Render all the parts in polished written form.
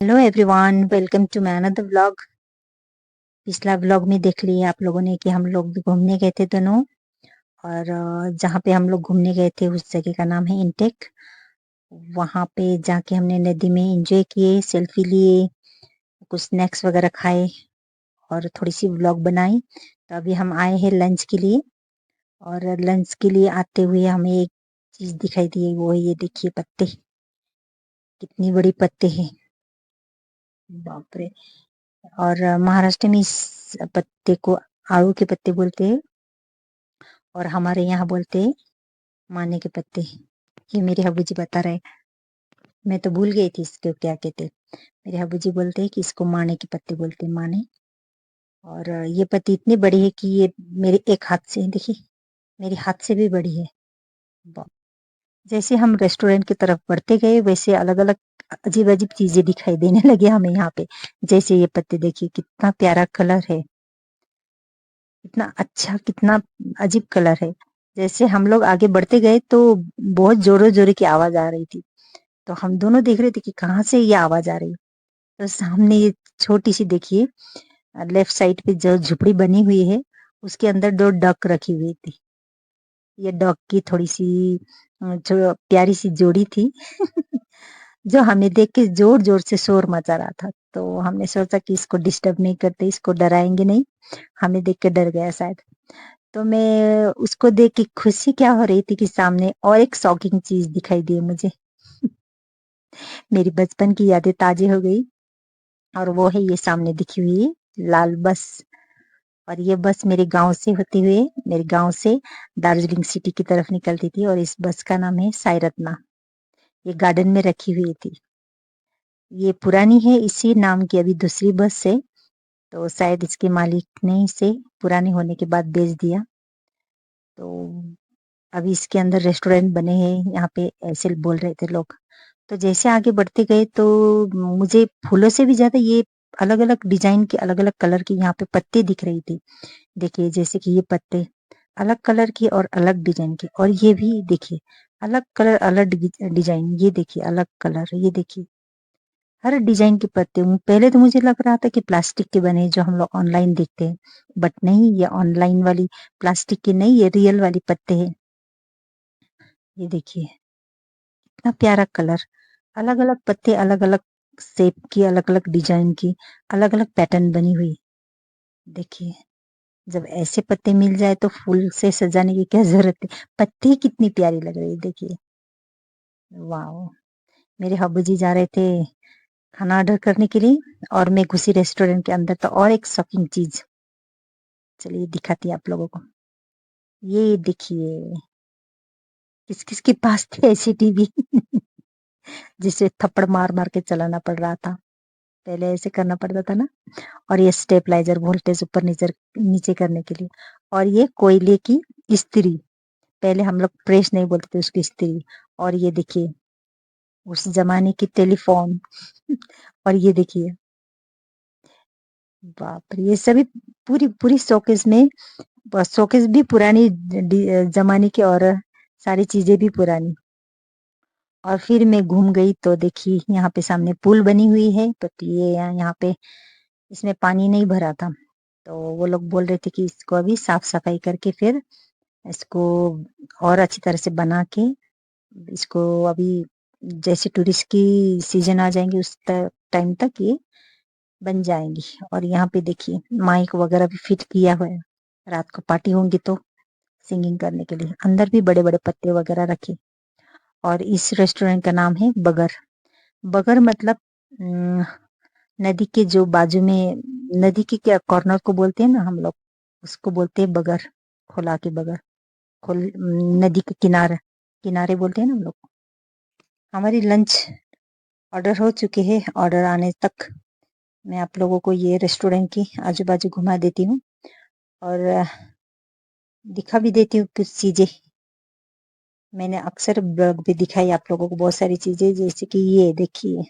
Hello everyone, welcome to my another vlog. पिछला vlog में देख लिए आप लोगों ने कि हम लोग घूमने गए थे दोनों। और जहाँ पे हम लोग घूमने गए थे उस जगह का नाम है इंटेक। वहाँ पे जाके हमने नदी में एंजॉय किए, सेल्फी लिए, कुछ स्नैक्स वगैरह खाए और थोड़ी सी व्लॉग बनाई। तो अभी हम आए हैं लंच के लिए। और लंच के लिए आते हुए हमें एक चीज दिखाई दी, वो है ये देखिए पत्ते। कितनी बड़ी पत्ते हैं, बाप रे। और महाराष्ट्र में इस पत्ते को आड़ू के पत्ते बोलते हैं और हमारे यहाँ बोलते हैं माने के पत्ते। ये मेरे हबू जी बता रहे। मैं तो भूल गई थी इसको क्या कहते। मेरे हबू जी बोलते हैं कि इसको माने के पत्ते बोलते हैं, माने। और ये पत्ती इतनी बड़ी है कि ये मेरे एक हाथ से, देखिए मेरे हाथ से भी बड़ी है। वाह। जैसे हम रेस्टोरेंट की तरफ बढ़ते गए वैसे अलग अलग अजीब अजीब चीजें दिखाई देने लगे हमें यहाँ पे। जैसे ये पत्ते देखिए, कितना प्यारा कलर है, कितना अच्छा, कितना अजीब कलर है। जैसे हम लोग आगे बढ़ते गए तो बहुत जोरों जोरों की आवाज आ रही थी। तो हम दोनों देख रहे थे कि कहाँ से ये आवाज आ रही है। तो सामने ये छोटी सी देखिए, लेफ्ट साइड पे जो झुपड़ी बनी हुई है उसके अंदर दो डक रखी हुई थी। ये डक की थोड़ी सी जो प्यारी सी जोड़ी थी जो हमें देख के जोर जोर से शोर मचा रहा था। तो हमने सोचा कि इसको डिस्टर्ब नहीं करते, इसको डराएंगे नहीं। हमें देख के डर गया शायद। तो मैं उसको देख के खुशी क्या हो रही थी कि सामने और एक शॉकिंग चीज दिखाई दी मुझे। मेरी बचपन की यादें ताजी हो गई। और वो है ये सामने दिखी हुई लाल बस। और ये बस मेरे गांव से होते हुए, मेरे गांव से दार्जिलिंग सिटी की तरफ निकलती थी। और इस बस का नाम है साई रत्ना। ये गार्डन में रखी हुई थी। ये पुरानी है, इसी नाम की अभी दूसरी बस है। तो शायद इसके मालिक ने इसे पुराने होने के बाद बेच दिया। तो अभी इसके अंदर रेस्टोरेंट बने हैं यहाँ पे, ऐसे बोल रहे थे लोग। तो जैसे आगे बढ़ते गए तो मुझे फूलों से भी ज्यादा ये अलग अलग डिजाइन के, अलग अलग कलर की यहाँ पे पत्ते दिख रही थी। देखिए जैसे कि ये पत्ते अलग कलर की और अलग डिजाइन के, और ये भी देखिए अलग कलर अलग डिजाइन। ये देखिए अलग कलर, ये देखिए हर डिजाइन के पत्ते। पहले तो मुझे लग रहा था कि प्लास्टिक के बने जो हम लोग ऑनलाइन देखते हैं, बट नहीं, ये ऑनलाइन वाली प्लास्टिक की नहीं, ये रियल वाली पत्ते हैं। ये देखिए इतना प्यारा कलर, अलग अलग पत्ते, अलग अलग शेप की, अलग अलग डिजाइन की, अलग अलग पैटर्न बनी हुई। देखिए जब ऐसे पत्ते मिल जाए तो फूल से सजाने की क्या जरूरत है। पत्ते ही कितनी प्यारी लग रही है, देखिए। वाह। मेरे हब्बू जी जा रहे थे खाना ऑर्डर करने के लिए और मैं घुसी रेस्टोरेंट के अंदर। तो और एक शॉकिंग चीज, चलिए दिखाती है आप लोगों को। ये देखिए किस किस के पास थी ऐसी टीवी जिसे थप्पड़ मार मार के चलाना पड़ रहा था। पहले ऐसे करना पड़ता था ना। और ये स्टेबलाइजर, वोल्टेज ऊपर नीचे नीचे करने के लिए। और ये कोयले की इस्त्री, पहले हम लोग प्रेस नहीं बोलते थे उसकी, इस्त्री। और ये देखिए उस जमाने की टेलीफोन और ये देखिए, बाप रे, ये सभी पूरी पूरी शोकेस में। शोकेस भी पुरानी जमाने की और सारी चीजें भी पुरानी। और फिर मैं घूम गई तो देखी यहाँ पे सामने पुल बनी हुई है, बट ये यहाँ पे इसमें पानी नहीं भरा था। तो वो लोग बोल रहे थे कि इसको अभी साफ सफाई करके फिर इसको और अच्छी तरह से बना के, इसको अभी जैसे टूरिस्ट की सीजन आ जाएंगे उस टाइम तक ये बन जाएंगी। और यहाँ पे देखिए माइक वगैरह भी फिट किया हुआ है, रात को पार्टी होंगी तो सिंगिंग करने के लिए। अंदर भी बड़े बड़े पत्ते वगैरह रखे। और इस रेस्टोरेंट का नाम है बगर। बगर मतलब अम, नदी के जो बाजू में, नदी के क्या कॉर्नर को बोलते हैं ना हम लोग, उसको बोलते हैं बगर। खोला के बगर, खोल नदी के किनारे, किनारे बोलते हैं ना हम लोग। हमारी लंच ऑर्डर हो चुके हैं। ऑर्डर आने तक मैं आप लोगों को ये रेस्टोरेंट की आजू बाजू घुमा देती हूँ और दिखा भी देती हूँ कुछ चीजें। मैंने अक्सर ब्लॉग भी दिखाई आप लोगों को बहुत सारी चीजें, जैसे कि ये देखिए,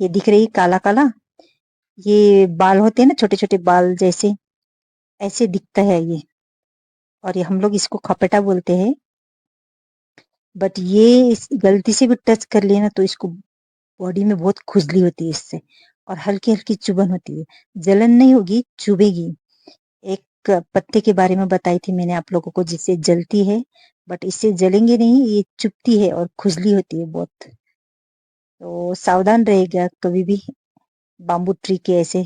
ये दिख रही काला काला, ये बाल होते हैं ना, छोटे छोटे बाल जैसे, ऐसे दिखता है ये। और ये हम लोग इसको खपेटा बोलते हैं। बट ये गलती से भी टच कर लिया ना तो इसको बॉडी में बहुत खुजली होती है इससे, और हल्की हल्की चुभन होती है। जलन नहीं होगी, चुभेगी। एक पत्ते के बारे में बताई थी मैंने आप लोगों को, जिससे जलती है, बट इससे जलेंगे नहीं, ये चुभती है और खुजली होती है बहुत। तो सावधान रहेगा कभी भी, बाम्बू ट्री के ऐसे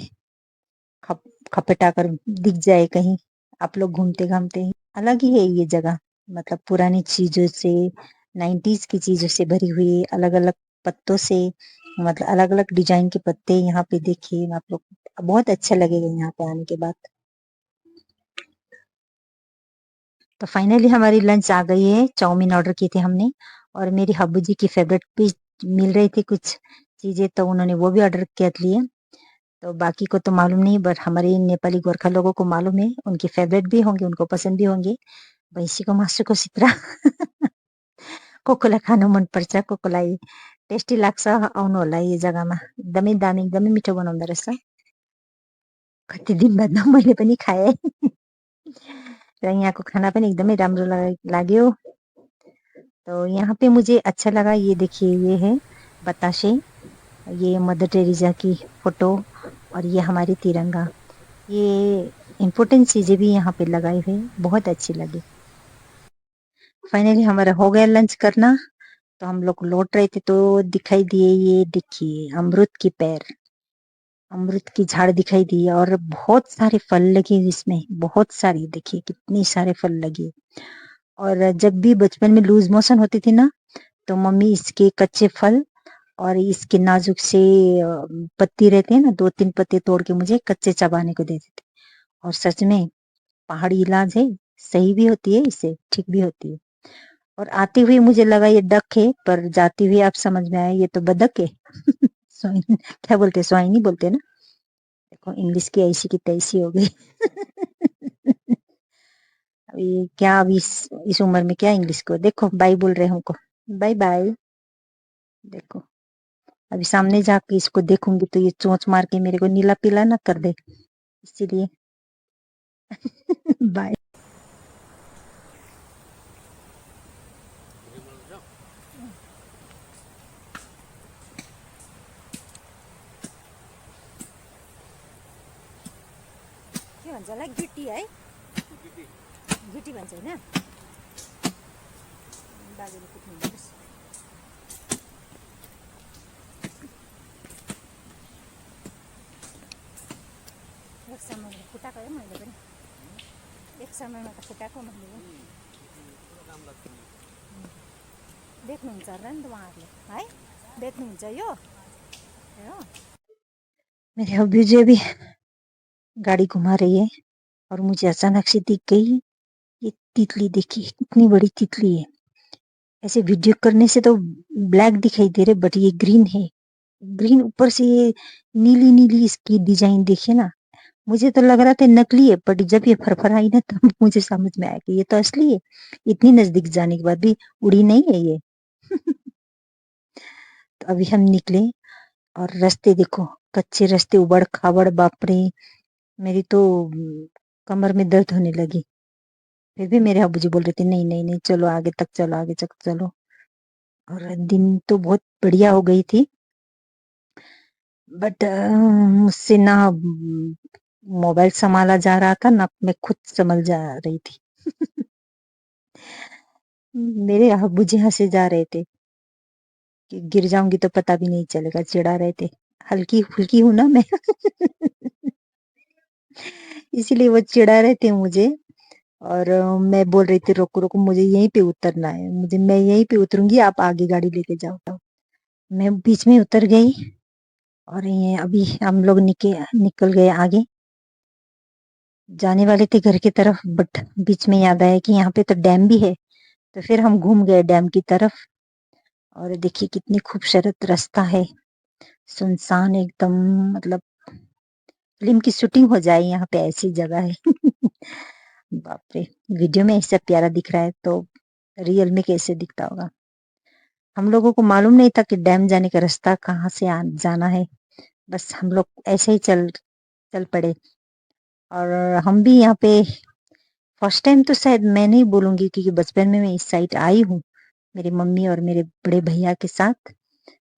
खप खपेटा कर दिख जाए कहीं आप लोग घूमते घामते। अलग ही है ये जगह, मतलब पुरानी चीजों से, 90s की चीजों से भरी हुई, अलग अलग पत्तों से, मतलब अलग अलग डिजाइन के पत्ते यहाँ पे देखिए आप लोग, बहुत अच्छा लगेगा यहाँ पे आने के बाद। तो फाइनली हमारी लंच आ गई है। चाउमीन ऑर्डर की थी हमने, और मेरी हब्बू जी की फेवरेट भी मिल रही थी कुछ चीजें, तो उन्होंने वो भी ऑर्डर कर लिए। तो बाकी को तो मालूम नहीं, बट हमारे नेपाली गोरखा लोगों को मालूम है, उनकी फेवरेट भी होंगे, उनको पसंद भी होंगे। भैँसीको मासुको सित्रा कोकोलाई खानु मनपर्छ, कोकोलाई टेस्टी लाग्छ, आउनु होला यो जग्गामा। एकदमै दामी, एकदमै मिठो बनाउँदो रहेछ। कति दिन बादमा मैले पनि खाएँ। र यहाँको खाना पनि एकदमै राम्रो लाग्यो। तो यहाँ पे मुझे अच्छा लगा, ये देखिए ये है बताशे, ये मदर टेरेसा की फोटो, और ये हमारी तिरंगा। ये इम्पोर्टेंट चीजें भी यहाँ पे लगाई हुई, बहुत अच्छी लगी। फाइनली हमारा हो गया लंच करना, तो हम लोग लौट रहे थे तो दिखाई दिए, ये देखिए अमरूद की पेड़, अमरूद की झाड़ दिखाई दी, और बहुत सारे फल लगे इसमें, बहुत सारी, देखिए कितनी सारे फल लगे। और जब भी बचपन में लूज मोशन होती थी ना, तो मम्मी इसके कच्चे फल और इसके नाजुक से पत्ती रहते हैं ना, 2-3 पत्ते तोड़ के मुझे कच्चे चबाने को देते थे। और सच में पहाड़ी इलाज है, सही भी होती है, इससे ठीक भी होती है। और आती हुई मुझे लगा ये डक है, पर जाती हुई आप समझ में आया ये तो बदक है। स्वाइन, क्या बोलते हैं, स्वाइनी बोलते हैं ना। देखो इंग्लिश की ऐसी की तैसी हो गई। अभी क्या, अभी इस उम्र में क्या इंग्लिश को, देखो बाय बोल रहे हैं हमको, बाय बाय। देखो अभी सामने जाके इसको देखूंगी तो ये चोंच मार के मेरे को नीला पीला ना कर दे, इसीलिए। बाय। के भन्छ होला गिटी है, गिटी भन्छ होइन, बाजेले कुट्नुहुन्छ। एक समयमा फुटाएको है मैले पनि, एक समयमा त फुटाएको मैले पनि। देख्नुहुन्छ होला नि त उहाँहरूले है, देख्नुहुन्छ यो हो। मेरे अभी जो भी गाड़ी घुमा रही है, और मुझे अचानक से दिख गई ये तितली, देखिए इतनी बड़ी तितली है। ऐसे वीडियो करने से तो ब्लैक दिखाई दे रहे, बट ये ग्रीन है, ग्रीन ऊपर से ये नीली नीली इसकी डिजाइन देखिए ना। मुझे तो लग रहा था नकली है, बट जब ये फरफराई ना तब मुझे समझ में आया कि ये तो असली है। इतनी नजदीक जाने के बाद भी उड़ी नहीं है ये। तो अभी हम निकले, और रास्ते देखो, कच्चे रास्ते, उबड़ खाबड़, बाप रे, मेरी तो कमर में दर्द होने लगी। फिर भी मेरे अब्बू जी बोल रहे थे नहीं नहीं नहीं, चलो आगे तक चलो, आगे तक चलो। और दिन तो बहुत बढ़िया हो गई थी, बट मुझसे ना मोबाइल संभाला जा रहा था, ना मैं खुद संभल जा रही थी। मेरे अब्बू जी हंसे जा रहे थे कि गिर जाऊंगी तो पता भी नहीं चलेगा, चिढ़ा रहे थे। हल्की फुल्की हूं ना मैं। इसीलिए वो चिढ़ा रहे थे मुझे। और मैं बोल रही थी रोको रोको, मुझे यहीं पे उतरना है, मैं यहीं पे उतरूंगी, आप आगे गाड़ी लेके जाओ। मैं बीच में उतर गई, और ये अभी हम लोग निकल गए आगे, जाने वाले थे घर की तरफ, बट बीच में याद आया कि यहाँ पे तो डैम भी है, तो फिर हम घूम गए डैम की तरफ। और देखिए कितनी खूबसूरत रास्ता है, सुनसान एकदम, मतलब फिल्म की शूटिंग हो जाए यहाँ पे, ऐसी जगह है। बाप रे, वीडियो में ऐसा प्यारा दिख रहा है, तो रियल में कैसे दिखता होगा। हम लोगों को मालूम नहीं था कि डैम जाने का रास्ता कहाँ से जाना है, बस हम लोग ऐसे ही चल चल पड़े। और हम भी यहाँ पे फर्स्ट टाइम तो शायद मैं नहीं बोलूंगी, क्योंकि बचपन में मैं इस साइड आई हूँ मेरी मम्मी और मेरे बड़े भैया के साथ,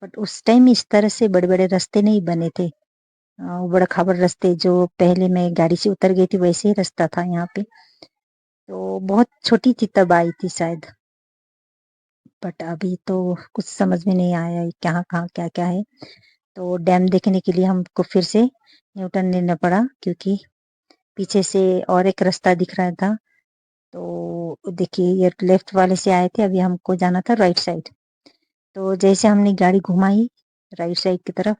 बट उस टाइम इस तरह से बड़े बड़े रास्ते नहीं बने थे। उबड़ खाबड़ रास्ते जो पहले मैं गाड़ी से उतर गई थी वैसे ही रास्ता था यहाँ पे। तो बहुत छोटी थी तब आई थी शायद, बट अभी तो कुछ समझ में नहीं आया कहाँ कहाँ क्या क्या है। तो डैम देखने के लिए हमको फिर से न्यूटन लेना पड़ा, क्योंकि पीछे से और एक रास्ता दिख रहा था। तो देखिए ये लेफ्ट वाले से आए थे, अभी हमको जाना था राइट साइड। तो जैसे हमने गाड़ी घुमाई राइट साइड की तरफ,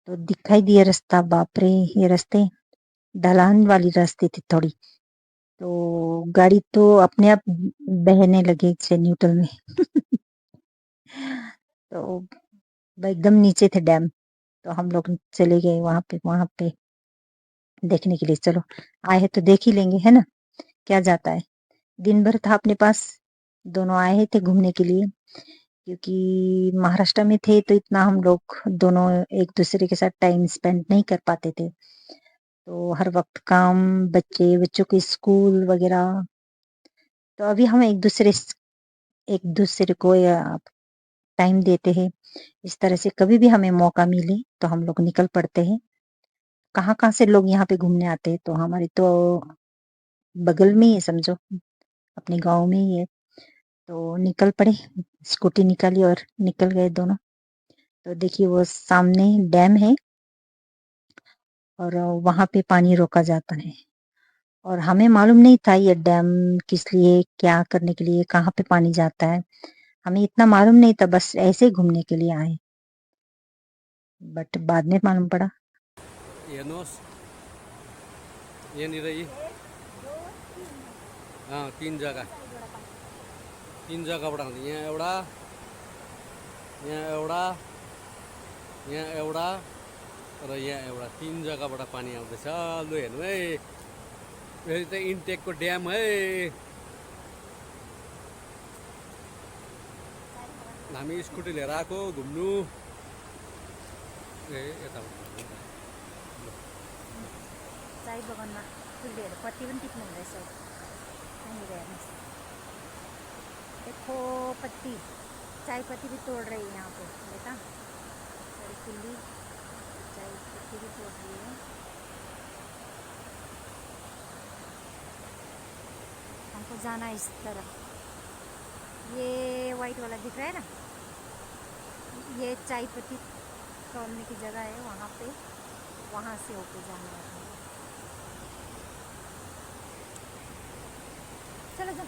तो दिखाई दिया रास्ता। बाप रे, ये रास्ते ढलान वाली रास्ते थी थोड़ी। तो गाड़ी तो अपने आप बहने लगे से न्यूट्रल में। तो एकदम नीचे थे डैम। तो हम लोग चले गए वहां पे देखने के लिए। चलो आए हैं तो देख ही लेंगे, है ना, क्या जाता है। दिन भर था अपने पास, दोनों आए थे घूमने के लिए, क्योंकि महाराष्ट्र में थे तो इतना हम लोग दोनों एक दूसरे के साथ टाइम स्पेंड नहीं कर पाते थे। तो हर वक्त काम, बच्चों के स्कूल वगैरह। तो अभी हम एक दूसरे को टाइम देते हैं। इस तरह से कभी भी हमें मौका मिले तो हम लोग निकल पड़ते हैं। कहाँ कहाँ से लोग यहाँ पे घूमने आते हैं, तो हमारे तो बगल में ही है समझो, अपने गांव में ही है। तो निकल पड़े, स्कूटी निकाली और निकल गए दोनों। तो देखिए वो सामने डैम है और वहां पे पानी रोका जाता है। और हमें मालूम नहीं था ये डैम किस लिए, क्या करने के लिए, कहाँ पे पानी जाता है, हमें इतना मालूम नहीं था, बस ऐसे ही घूमने के लिए आए। बट बाद में मालूम पड़ा। हेर्नुहोस् यहाँनिर यी तिन जग्गाबाट आउँछ। यहाँ एउटा र यहाँ एउटा, तिन जग्गाबाट पानी आउँदैछ। लु हेर्नु है, यो चाहिँ इन्टेकको ड्याम है। हामी स्कुटी लिएर आएको घुम्नु। ए यता चाय बगानमा फुलहरू पत्ती पनि टिप्नु हुँदैछ। यहाँनिर हेर्नुहोस्, देखो पत्ती, चाय पत्ती भी तोड़ रही है यहाँ पे। देखा, सारी कुल्ली चाय पत्ती भी तोड़ रही है। हमको जाना है इस तरफ। ये वाइट वाला दिख रहा है ना, ये चाय पत्ती तोड़ने की जगह है, वहाँ पे, वहाँ से होके जाना है। चलो चलो।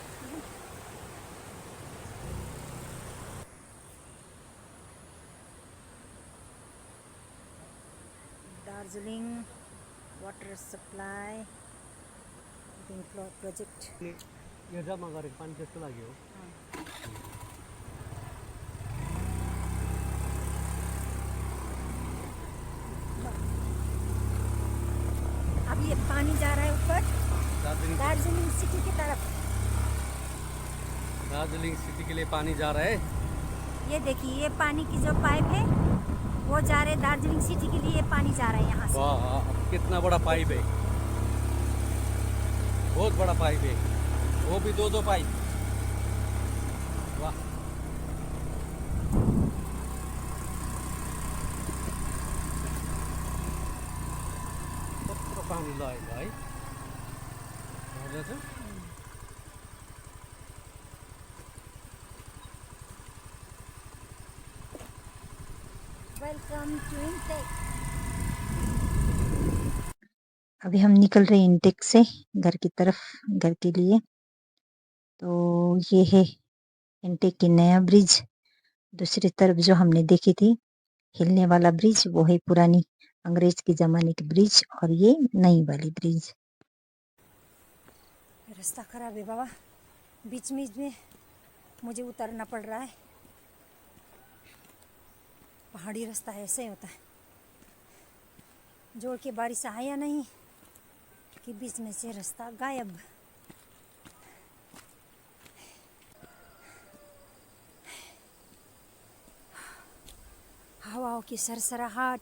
Darjeeling water supply project. यो जम्मा गरेको पानी त्यसको लागि हो। अब ये पानी जा रहा है ऊपर दार्जिलिंग सिटी की तरफ। दार्जिलिंग सिटी के लिए पानी जा रहा है। ये देखिए, ये पानी की जो पाइप है वो जा रहे दार्जिलिंग सिटी के लिए। ये पानी जा रहा है यहाँ से। वाह, कितना बड़ा पाइप है, बहुत बड़ा पाइप है, वो भी दो पाइप। वाह, कत्रो पानी लगेको है, हेर्नु त। वेलकम टू इंटेक। अभी हम निकल रहे इंटेक से घर की तरफ, घर के लिए। तो ये है इंटेक की नया ब्रिज। दूसरी तरफ जो हमने देखी थी हिलने वाला ब्रिज, वो है पुरानी अंग्रेज के जमाने की ब्रिज, और ये नई वाली ब्रिज। रास्ता खराब है बाबा, बीच में मुझे उतरना पड़ रहा है। पहाड़ी रास्ता ऐसे ही होता है, जोड़ के बारिश आया नहीं कि बीच में से रास्ता गायब। हवाओं की सरसराहट,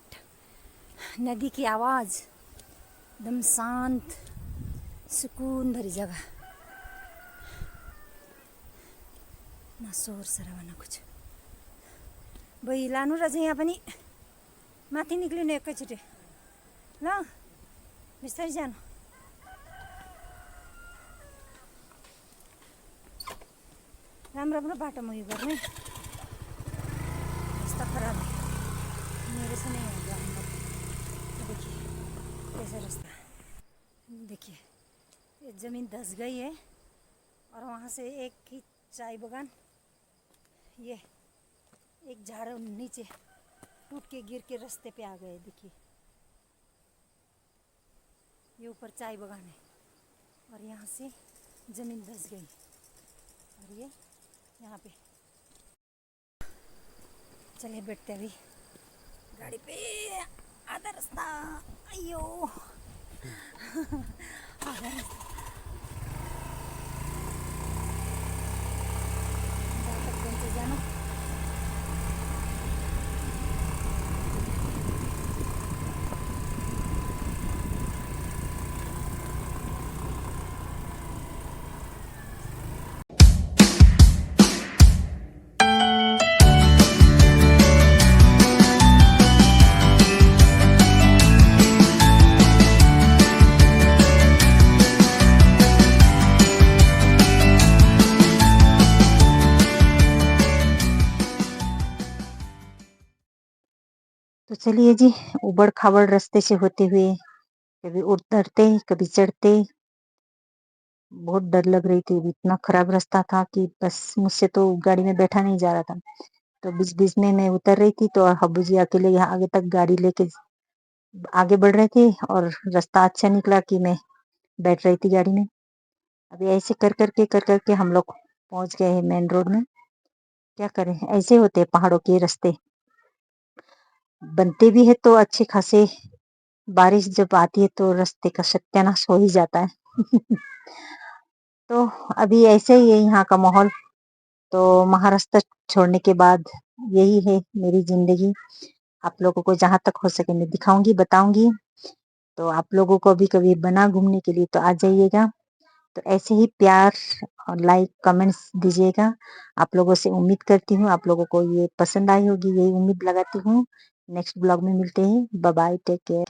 नदी की आवाज़, एकदम शांत सुकून भरी जगह, ना शोर शराबा ना कुछ। भई लानु रहेछ यहाँ पनि माथि निक्लिनु एकैचोटि ल बिस्तारै जानु राम्रो बाटोमा उयो गर्ने रास्ता खराब है मेरे से नहीं होगा देखिए कैसा रास्ता देखिए ये ज़मीन धंस गई है और वहाँ से एक ही चाय बगान ये एक झाड़ नीचे टूट के गिर के रास्ते पे आ गए देखिए ये ऊपर चाय बगान है और यहाँ से ज़मीन धंस गई और ये यहाँ पे चलिए बैठते अभी गाड़ी पे आधा रास्ता अयो आधा रास्ता जाना तो चलिए जी उबड़ खाबड़ रास्ते से होते हुए कभी उतरते कभी चढ़ते बहुत डर लग रही थी इतना खराब रास्ता था कि बस मुझसे तो गाड़ी में बैठा नहीं जा रहा था तो बीच बीच में मैं उतर रही थी तो हब्बू जी अकेले यहाँ आगे तक गाड़ी लेके आगे बढ़ रहे थे और रास्ता अच्छा निकला कि मैं बैठ रही थी गाड़ी में अभी ऐसे कर करके हम लोग पहुंच गए हैं मेन रोड में क्या करें ऐसे होते हैं पहाड़ों के रास्ते बनते भी है तो अच्छे खासे बारिश जब आती है तो रास्ते का सत्यानाश हो ही जाता है तो अभी ऐसे ही है यहाँ का माहौल तो महाराष्ट्र छोड़ने के बाद यही है मेरी जिंदगी आप लोगों को जहां तक हो सके मैं दिखाऊंगी बताऊंगी तो आप लोगों को भी कभी बना घूमने के लिए तो आ जाइएगा तो ऐसे ही प्यार और लाइक कमेंट्स दीजिएगा आप लोगों से उम्मीद करती हूँ आप लोगों को ये पसंद आई होगी यही उम्मीद लगाती हूँ नेक्स्ट ब्लॉग में मिलते हैं बाय बाय टेक केयर